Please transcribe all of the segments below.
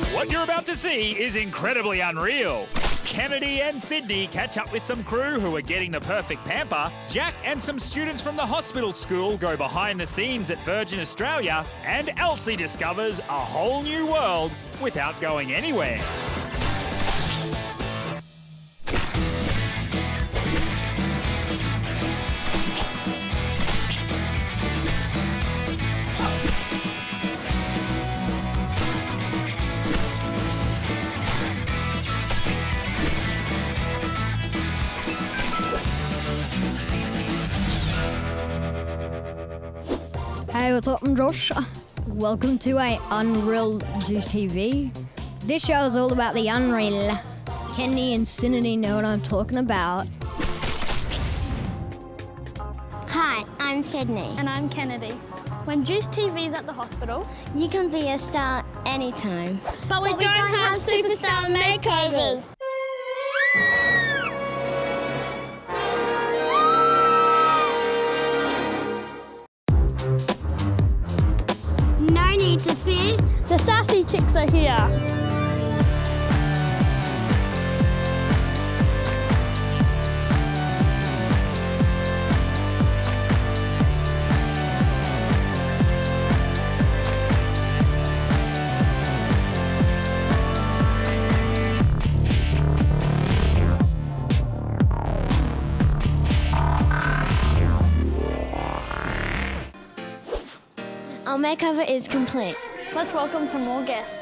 What you're about to see is incredibly unreal. Kennedy and Sydney catch up with some crew who are getting the perfect pamper. Jack and some students from the hospital school go behind the scenes at Virgin Australia. And Elsie discovers a whole new world without going anywhere. Hey, what's up? I'm Josh. Welcome to Unreal Juice TV. This show is all about the unreal. Kenny and Cindy know what I'm talking about. Hi, I'm Sydney. And I'm Kennedy. When Juice TV's at the hospital, You can be a star anytime. but we don't have superstar makeovers. No need to fear. The sassy chicks are here. Our makeover is complete. Let's welcome some more guests.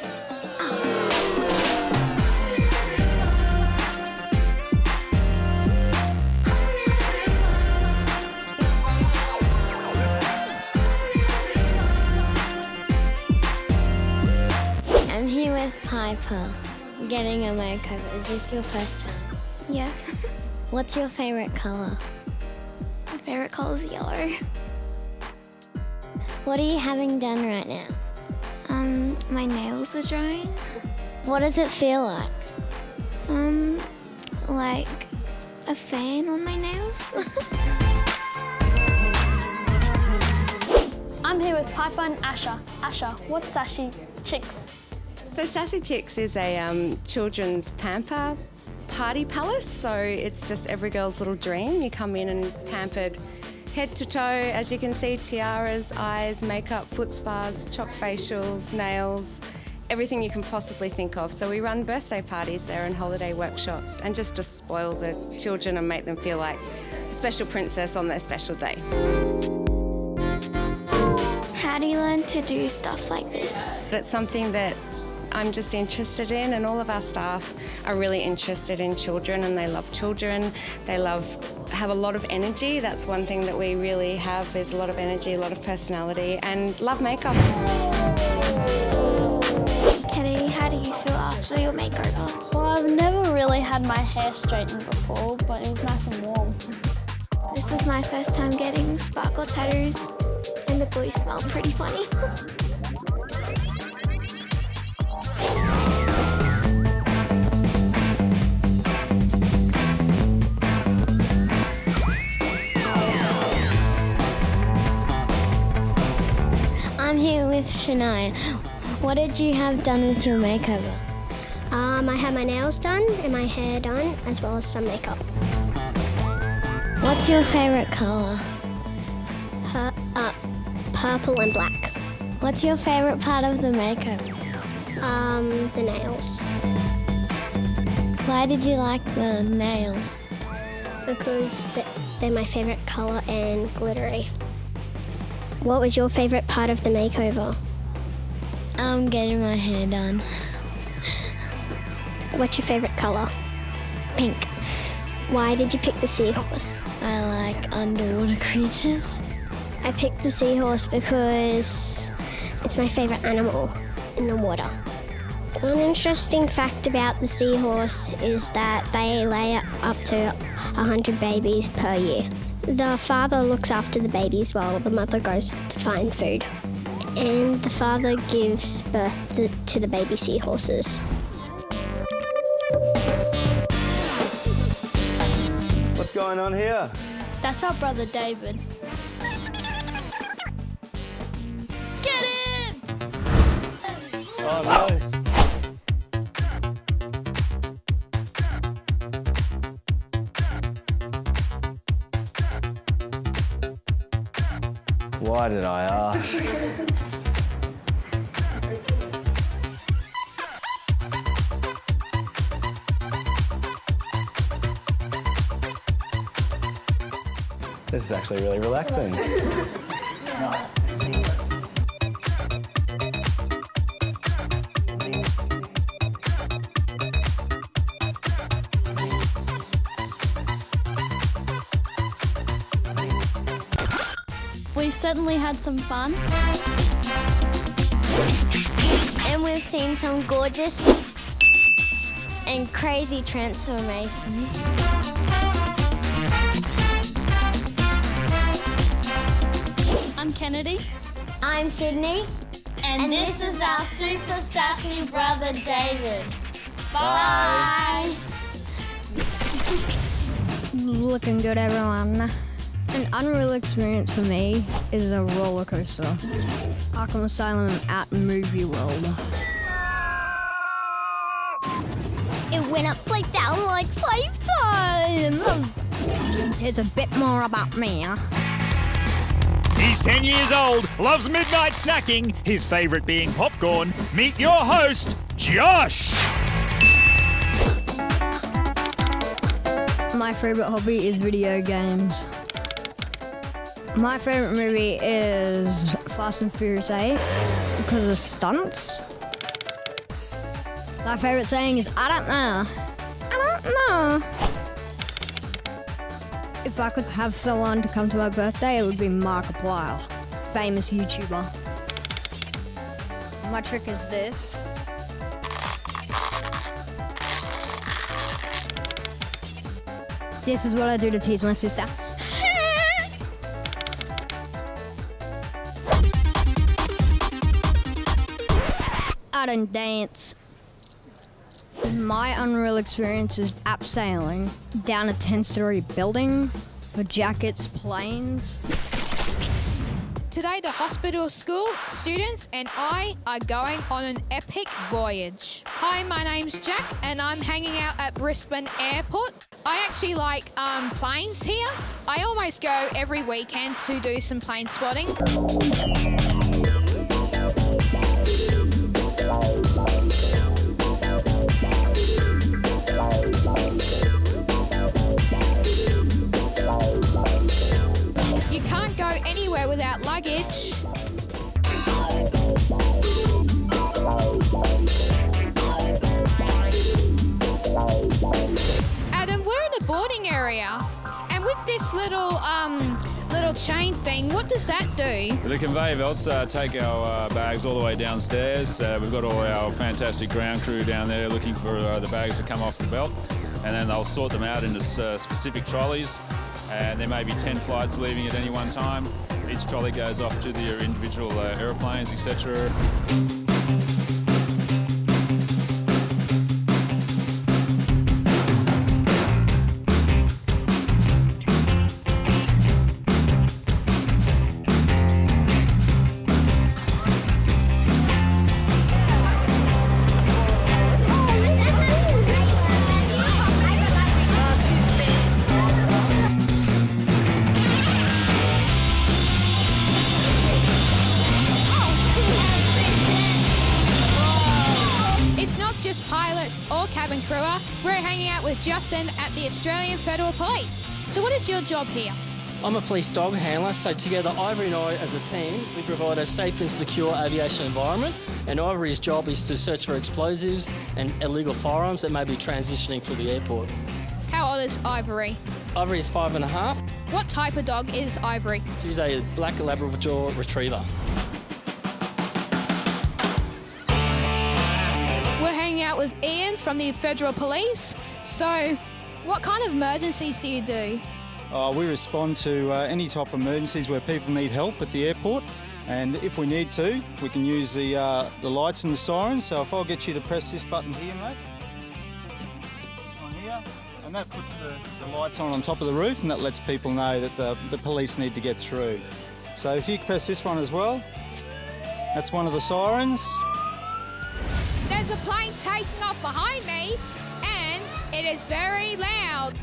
I'm here with Piper, getting a makeover. Is this your first time? Yes. What's your favourite colour? My favorite color is yellow. What are you having done right now? My nails are drying. What does it feel like? Like a fan on my nails. I'm here with Piper and Asha. Asha, what's Sassy Chicks? So Sassy Chicks is a children's pamper party palace. So it's just every girl's little dream. You come in and pampered head to toe, as you can see, tiaras, eyes, makeup, foot spas, choc facials, nails, everything you can possibly think of. So we run birthday parties there and holiday workshops, and just to spoil the children and make them feel like a special princess on their special day. How do you learn to do stuff like this? But it's something that I'm just interested in, and all of our staff are really interested in children, and they love children. They have a lot of energy. That's one thing that we really have, is a lot of energy, a lot of personality, and love makeup. Kennedy, how do you feel after your makeover? Well, I've never really had my hair straightened before, but it was nice and warm. This is my first time getting sparkle tattoos, and the boys smell pretty funny. I'm here with Shania. What did you have done with your makeover? I had my nails done and my hair done, as well as some makeup. What's your favourite colour? Purple and black. What's your favourite part of the makeover? The nails. Why did you like the nails? Because they're my favourite colour and glittery. What was your favourite part of the makeover? I'm getting my hair done. What's your favourite colour? Pink. Why did you pick the seahorse? I like underwater creatures. I picked the seahorse because it's my favourite animal in the water. One interesting fact about the seahorse is that they lay up to 100 babies per year. The father looks after the babies while the mother goes to find food. And the father gives birth to the baby seahorses. What's going on here? That's our brother David. Get him! Oh no. Why did I ask? This is actually really relaxing. We certainly had some fun. And we've seen some gorgeous and crazy transformations. I'm Kennedy. I'm Sydney. And this is our super sassy brother David. Bye. Looking good, everyone. An unreal experience for me is a roller coaster. Arkham Asylum at Movie World. It went upside down like 5 times. Here's a bit more about me. He's 10 years old, loves midnight snacking, his favourite being popcorn. Meet your host, Josh. My favourite hobby is video games. My favourite movie is Fast and Furious 8 because of the stunts. My favourite saying is, I don't know. If I could have someone to come to my birthday, it would be Markiplier, famous YouTuber. My trick is this. This is what I do to tease my sister. I don't dance. My unreal experience is abseiling down a 10-story building for jackets, planes. Today, the hospital school students and I are going on an epic voyage. Hi, my name's Jack and I'm hanging out at Brisbane Airport. I actually like planes here. I almost go every weekend to do some plane spotting. You can't go anywhere without luggage. Adam, we're in the boarding area, and with this little chain thing, what does that do? The conveyor belts take our bags all the way downstairs. We've got all our fantastic ground crew down there looking for the bags to come off the belt, and then they'll sort them out into specific trolleys. And there may be 10 flights leaving at any one time. Each trolley goes off to their individual aeroplanes, etc. Just pilots or cabin crew. We're hanging out with Justin at the Australian Federal Police. So what is your job here? I'm a police dog handler, so together Ivory and I as a team, we provide a safe and secure aviation environment, and Ivory's job is to search for explosives and illegal firearms that may be transitioning through the airport. How old is Ivory? Ivory is 5.5. What type of dog is Ivory? She's a black Labrador retriever. We're hanging out with Ian from the Federal Police. So, what kind of emergencies do you do? We respond to any type of emergencies where people need help at the airport, and if we need to, we can use the lights and the sirens. So if I'll get you to press this button here, mate, this one here, and that puts the lights on top of the roof, and that lets people know that the police need to get through. So if you press this one as well, that's one of the sirens. There's a plane taking off behind me, and it is very loud.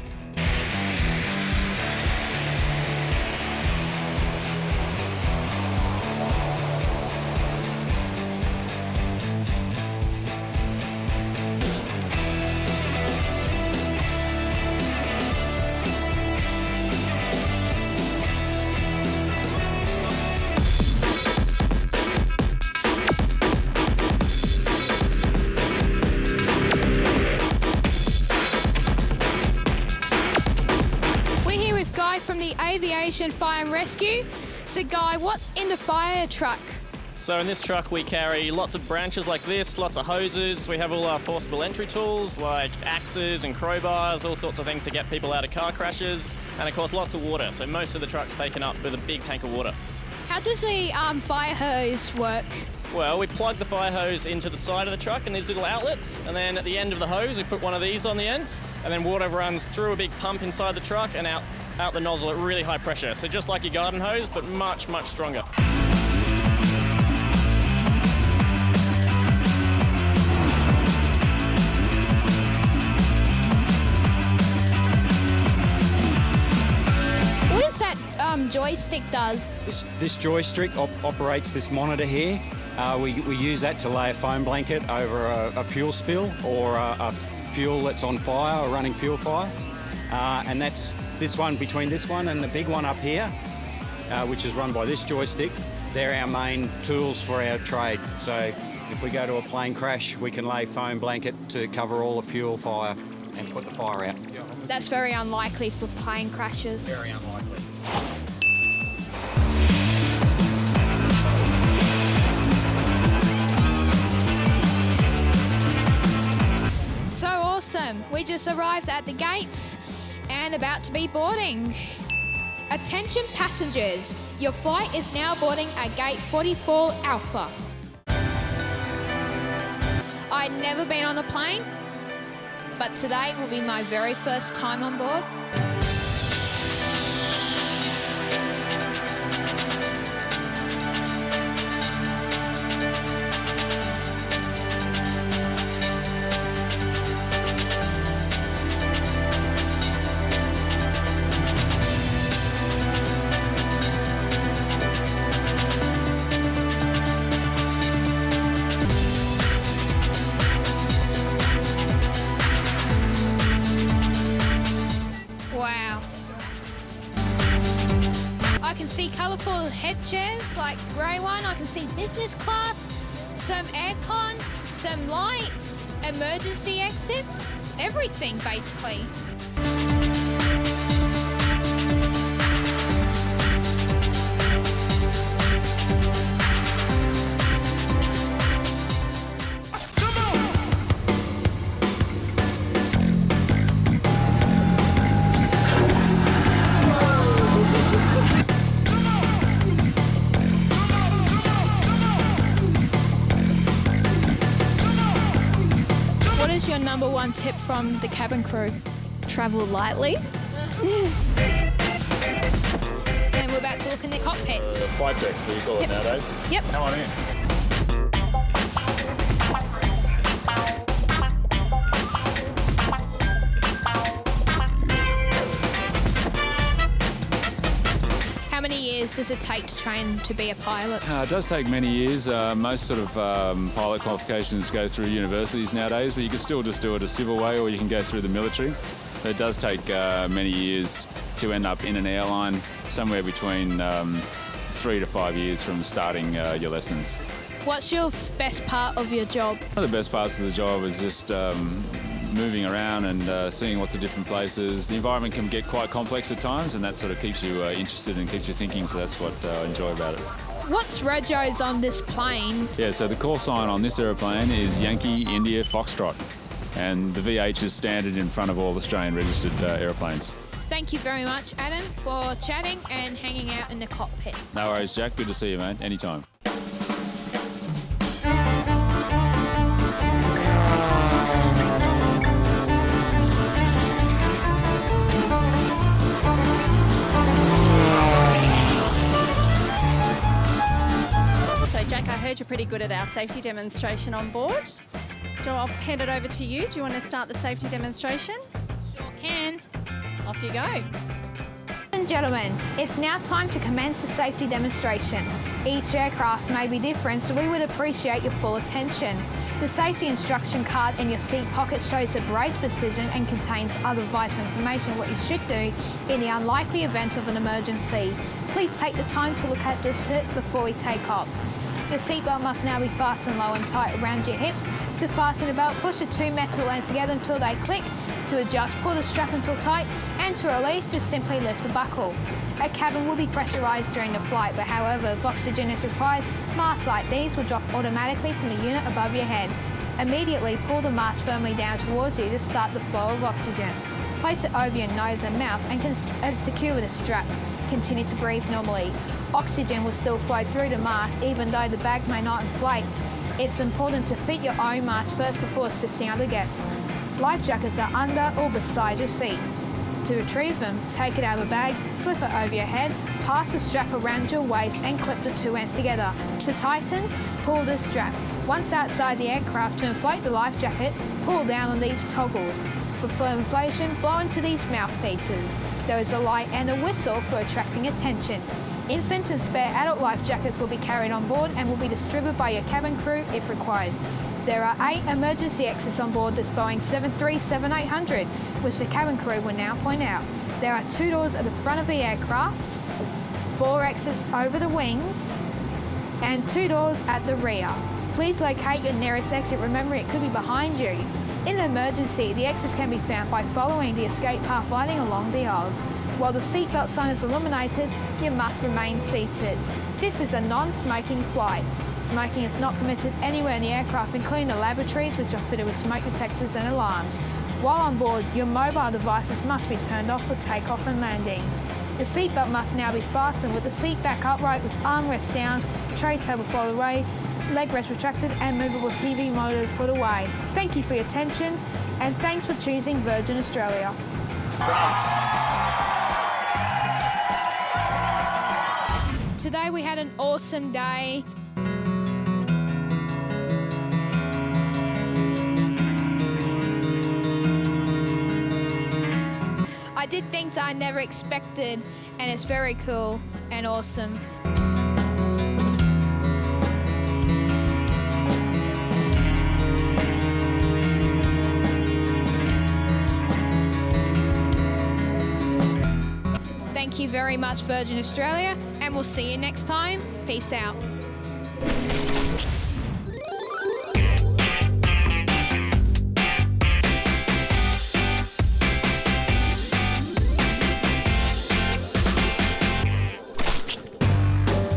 Operation Fire and Rescue. So Guy, what's in the fire truck? So in this truck we carry lots of branches like this, lots of hoses. We have all our forcible entry tools like axes and crowbars, all sorts of things to get people out of car crashes, and of course lots of water. So most of the truck's taken up with a big tank of water. How does the fire hose work? Well, we plug the fire hose into the side of the truck in these little outlets, and then at the end of the hose we put one of these on the end, and then water runs through a big pump inside the truck and out the nozzle at really high pressure. So just like your garden hose, but much, much stronger. Joystick does? This joystick operates this monitor here. We use that to lay a foam blanket over a fuel spill or a fuel that's on fire, a running fuel fire. And that's this one, between this one and the big one up here, which is run by this joystick. They're our main tools for our trade. So if we go to a plane crash, we can lay foam blanket to cover all the fuel fire and put the fire out. That's very unlikely for plane crashes. Very unlikely. So awesome. We just arrived at the gates and about to be boarding. Attention passengers, your flight is now boarding at gate 44 Alpha. I'd never been on a plane, but today will be my very first time on board. Wow. I can see colourful head chairs, like grey one. I can see business class, some aircon, some lights, emergency exits, everything basically. What is your number one tip from the cabin crew? Travel lightly. And we're about to look in the cockpits. Flight deck, what do you call it nowadays? Yep. Come on in. How many years does it take to train to be a pilot? It does take many years. Most sort of pilot qualifications go through universities nowadays, but you can still just do it a civil way or you can go through the military. But it does take many years to end up in an airline, somewhere between 3 to 5 years from starting your lessons. What's your best part of your job? One of the best parts of the job is just moving around and seeing lots of different places. The environment can get quite complex at times, and that sort of keeps you interested and keeps you thinking, so that's what I enjoy about it. What's regos on this plane? Yeah, so the call sign on this aeroplane is Yankee India Foxtrot, and the VH is standard in front of all Australian registered aeroplanes. Thank you very much, Adam, for chatting and hanging out in the cockpit. No worries, Jack. Good to see you, mate. Anytime. Jack, I heard you're pretty good at our safety demonstration on board. I'll hand it over to you. Do you want to start the safety demonstration? Sure can. Off you go. Ladies and gentlemen, it's now time to commence the safety demonstration. Each aircraft may be different, so we would appreciate your full attention. The safety instruction card in your seat pocket shows the brace position and contains other vital information what you should do in the unlikely event of an emergency. Please take the time to look at the seat before we take off. The seatbelt must now be fastened low and tight around your hips. To fasten the belt, push the two metal ends together until they click. To adjust, pull the strap until tight, and to release, just simply lift the buckle. A cabin will be pressurised during the flight, but however, if oxygen is required, masks like these will drop automatically from the unit above your head. Immediately pull the mask firmly down towards you to start the flow of oxygen. Place it over your nose and mouth and secure with a strap. Continue to breathe normally. Oxygen will still flow through the mask even though the bag may not inflate. It's important to fit your own mask first before assisting other guests. Life jackets are under or beside your seat. To retrieve them, take it out of the bag, slip it over your head, pass the strap around your waist and clip the two ends together. To tighten, pull the strap. Once outside the aircraft, to inflate the life jacket, pull down on these toggles. For full inflation, blow into these mouthpieces. There is a light and a whistle for attracting attention. Infant and spare adult life jackets will be carried on board and will be distributed by your cabin crew if required. There are 8 emergency exits on board this Boeing 737-800, which the cabin crew will now point out. There are 2 doors at the front of the aircraft, 4 exits over the wings, and 2 doors at the rear. Please locate your nearest exit. Remember, it could be behind you. In an emergency, the exits can be found by following the escape path lighting along the aisles. While the seatbelt sign is illuminated, you must remain seated. This is a non-smoking flight. Smoking is not permitted anywhere in the aircraft, including the lavatories, which are fitted with smoke detectors and alarms. While on board, your mobile devices must be turned off for takeoff and landing. The seatbelt must now be fastened with the seat back upright with armrests down, tray table folded away, leg rest retracted and movable TV monitors put away. Thank you for your attention and thanks for choosing Virgin Australia. Today we had an awesome day. I did things I never expected and it's very cool and awesome. Thank you very much, Virgin Australia, and we'll see you next time. Peace out.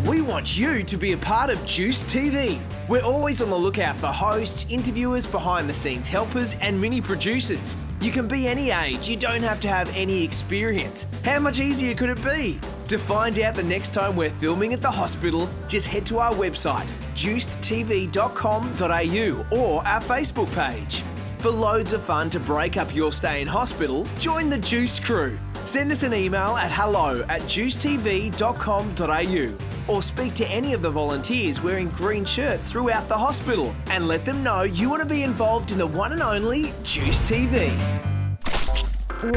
We want you to be a part of Juice TV. We're always on the lookout for hosts, interviewers, behind-the-scenes helpers, and mini producers. You can be any age, you don't have to have any experience. How much easier could it be? To find out the next time we're filming at the hospital, just head to our website, juicedtv.com.au or our Facebook page. For loads of fun to break up your stay in hospital, join the Juice crew. Send us an email at hello@juicetv.com.au or speak to any of the volunteers wearing green shirts throughout the hospital and let them know you want to be involved in the one and only Juice TV.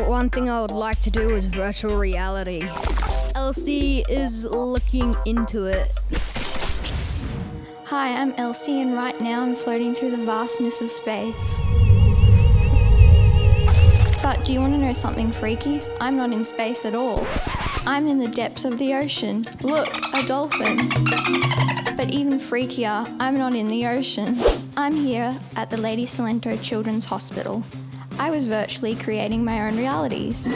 One thing I would like to do is virtual reality. Elsie is looking into it. Hi, I'm Elsie and right now I'm floating through the vastness of space. But do you want to know something freaky? I'm not in space at all. I'm in the depths of the ocean. Look, a dolphin. But even freakier, I'm not in the ocean. I'm here at the Lady Salento Children's Hospital. I was virtually creating my own realities.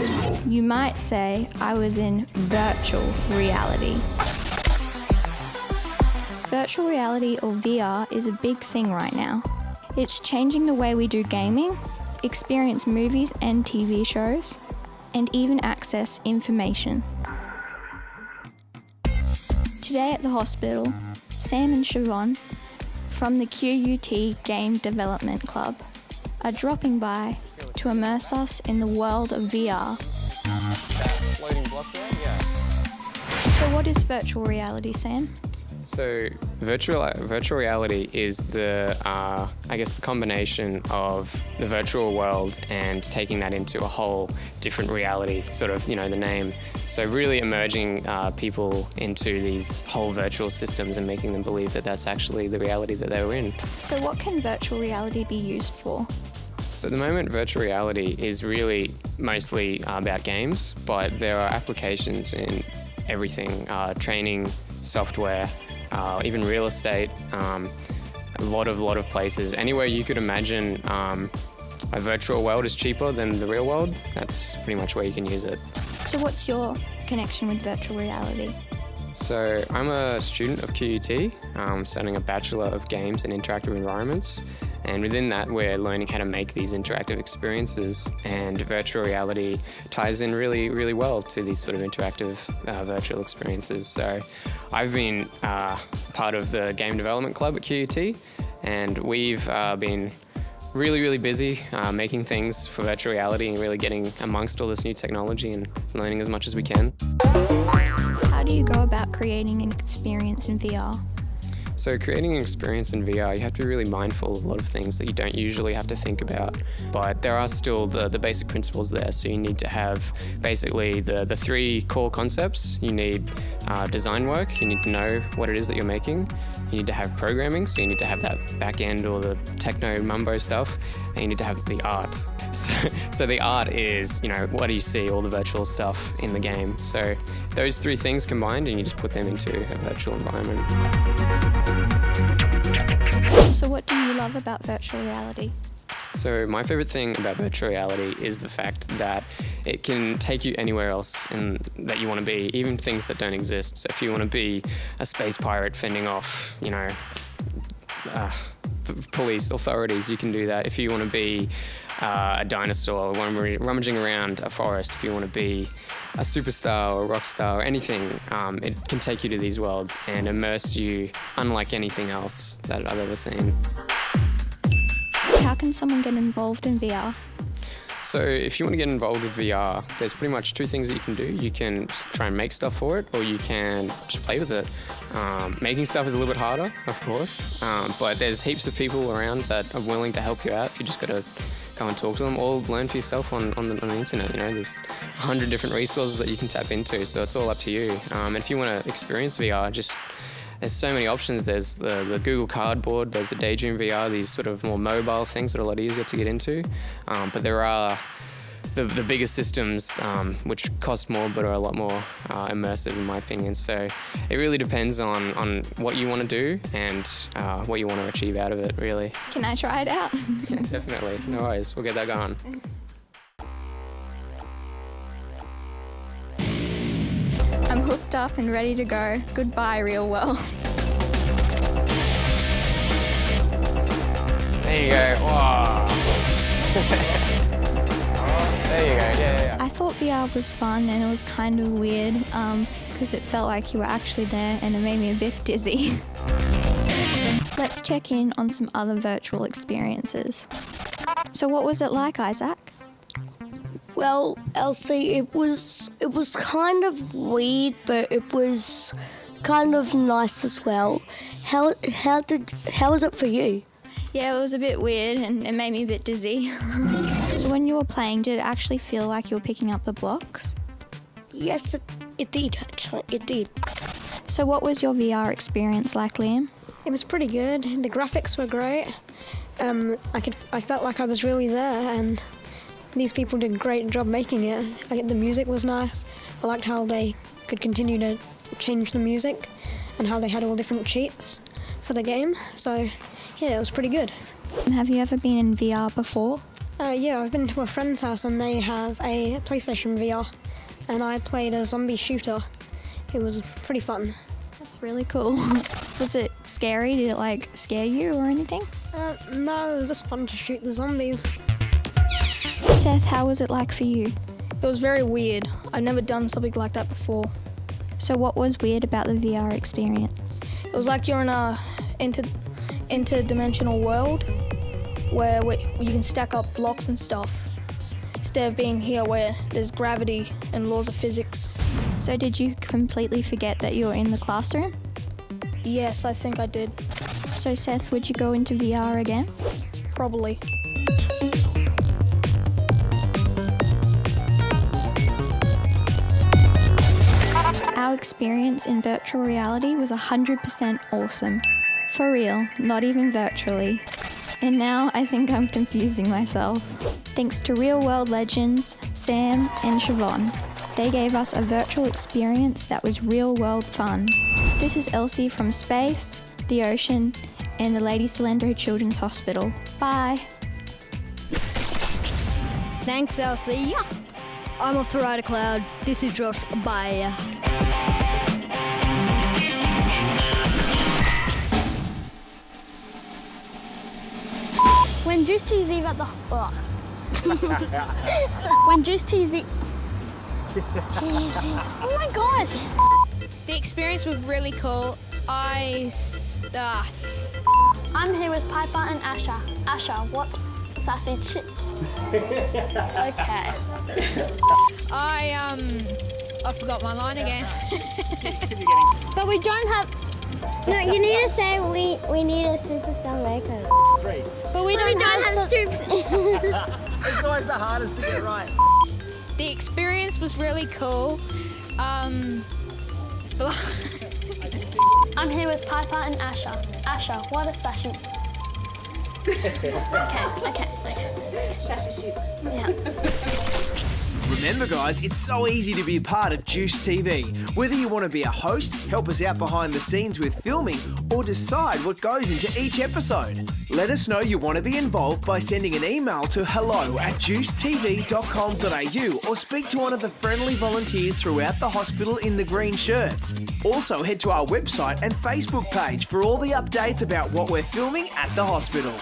You might say I was in virtual reality. Virtual reality, or VR, is a big thing right now. It's changing the way we do gaming, experience movies and TV shows, and even access information. Today at the hospital, Sam and Siobhan from the QUT Game Development Club are dropping by to immerse us in the world of VR. Floating block there? Yeah. So what is virtual reality, Sam? So virtual reality is the the combination of the virtual world and taking that into a whole different reality, sort of, the name. So really emerging people into these whole virtual systems and making them believe that that's actually the reality that they were in. So what can virtual reality be used for? So at the moment, virtual reality is really mostly about games, but there are applications in everything, training, software, even real estate, a lot of places. Anywhere you could imagine a virtual world is cheaper than the real world, that's pretty much where you can use it. So what's your connection with virtual reality? So I'm a student of QUT, studying a Bachelor of Games and Interactive Environments, and within that we're learning how to make these interactive experiences, and virtual reality ties in really, really well to these sort of interactive virtual experiences. So I've been part of the game development club at QUT, and we've been really, really busy making things for virtual reality and really getting amongst all this new technology and learning as much as we can. How do you go about creating an experience in VR? So creating an experience in VR, you have to be really mindful of a lot of things that you don't usually have to think about. But there are still the basic principles there. So you need to have basically the three core concepts. You need design work, you need to know what it is that you're making. You need to have programming, so you need to have that back end or the techno mumbo stuff. And you need to have the art. So the art is, what do you see, all the virtual stuff in the game. So those three things combined, and you just put them into a virtual environment. So what do you love about virtual reality? So my favorite thing about virtual reality is the fact that it can take you anywhere else that you want to be, even things that don't exist. So if you want to be a space pirate fending off, police authorities, you can do that. If you want to be a dinosaur rummaging around a forest, if you want to be a superstar or a rock star or anything, it can take you to these worlds and immerse you unlike anything else that I've ever seen. How can someone get involved in VR? So if you want to get involved with VR, there's pretty much two things that you can do. You can try and make stuff for it, or you can just play with it. Making stuff is a little bit harder, of course, but there's heaps of people around that are willing to help you out. You just got to go and talk to them, or learn for yourself on the internet. There's 100 different resources that you can tap into, so it's all up to you. And if you want to experience VR, there's so many options. There's the Google Cardboard, there's the Daydream VR, these sort of more mobile things that are a lot easier to get into. But there are the bigger systems which cost more but are a lot more immersive in my opinion. So it really depends on what you want to do and what you want to achieve out of it, really. Can I try it out? Yeah, definitely. No worries. We'll get that going. I'm hooked up and ready to go. Goodbye, real world. There you go. Wow. There you go. Yeah. I thought VR was fun and it was kind of weird because it felt like you were actually there and it made me a bit dizzy. Let's check in on some other virtual experiences. So what was it like, Isaac? Well, Elsie, it was kind of weird, but it was kind of nice as well. How was it for you? Yeah, it was a bit weird and it made me a bit dizzy. So when you were playing, did it actually feel like you were picking up the blocks? Yes, it did, actually. It did. So what was your VR experience like, Liam? It was pretty good. The graphics were great. I felt like I was really there, and these people did a great job making it. The music was nice. I liked how they could continue to change the music and how they had all different cheats for the game. So, yeah, it was pretty good. Have you ever been in VR before? Yeah, I've been to a friend's house and they have a PlayStation VR, and I played a zombie shooter. It was pretty fun. That's really cool. Was it scary? Did it, scare you or anything? No, it was just fun to shoot the zombies. Seth, how was it like for you? It was very weird. I've never done something like that before. So what was weird about the VR experience? It was like you're in a interdimensional world where you can stack up blocks and stuff instead of being here where there's gravity and laws of physics. So did you completely forget that you were in the classroom? Yes, I think I did. So Seth, would you go into VR again? Probably. Our experience in virtual reality was 100% awesome. For real, not even virtually. And now I think I'm confusing myself. Thanks to real world legends, Sam and Siobhan. They gave us a virtual experience that was real-world fun. This is Elsie from space, the ocean, and the Lady Solendo Children's Hospital. Bye. Thanks, Elsie. I'm off to ride a cloud. This is Josh. Bye. When Juice T's at the when Juice T's oh my gosh. The experience was really cool. I'm here with Piper and Asher. Asher, what's sassy chip? Okay. I forgot my line again. But we don't have. No, you need to say we need a superstar makeover. 3. But we don't have stoops. It's always the hardest to get right. The experience was really cool. I'm here with Piper and Asher. Asher, what is sassy? Okay. Sassy chips. Yeah. Remember guys, it's so easy to be a part of Juice TV. Whether you want to be a host, help us out behind the scenes with filming, or decide what goes into each episode. Let us know you want to be involved by sending an email to hello@juicetv.com.au or speak to one of the friendly volunteers throughout the hospital in the green shirts. Also head to our website and Facebook page for all the updates about what we're filming at the hospital.